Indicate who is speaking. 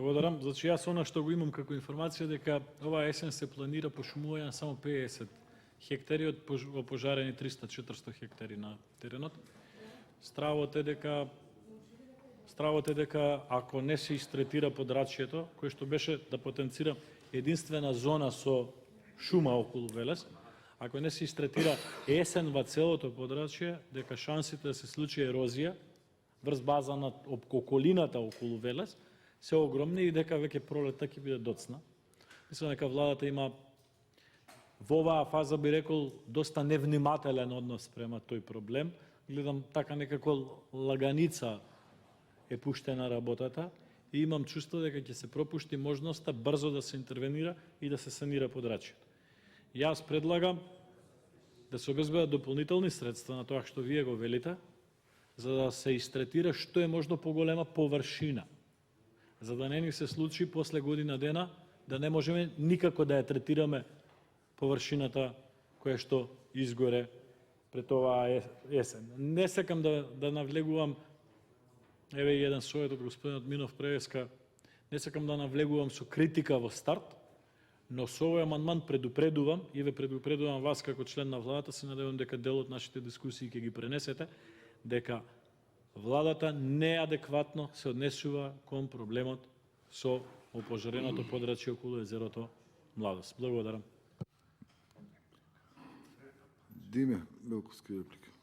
Speaker 1: Благодарам. Значи јас она што го имам како информација дека оваа есен се планира пошумување на само 50 хектари од опожарени 300-400 хектари на теренот. Стравот е дека ако не се истретира подрачјето, кој што беше да потенцира единствена зона со шума околу Велес, ако не се истретира есен во целото подрачје, дека шансите да се случи ерозија врз база на околината околу Велес се огромни и дека веќе пролетта ќе биде доцна. Мислам дека владата има во оваа фаза, би рекол, доста невнимателен однос према тој проблем. Гледам така некако лаганица е пуштена работата и имам чувство дека ќе се пропушти можноста брзо да се интервенира и да се санира подрачјето. Јас предлагам да се обезбедат дополнителни средства на тоа што вие го велите, за да се истретира што е можно поголема површина, за да не ни се случи после година дена да не можеме никако да ја третираме површината која што изгоре пред оваа есен. Не сакам да навлегувам, еве и еден совет од господинот Минов Превеска, не сакам да навлегувам со критика во старт, но со овој амандман предупредувам и ве предупредувам вас како член на владата, се надевам дека дел од нашите дискусии ќе ги пренесете, дека владата неадекватно се однесува кон проблемот со опожареното подрачје околу езерото Младост. Благодарам.
Speaker 2: Диме Белковски реплика.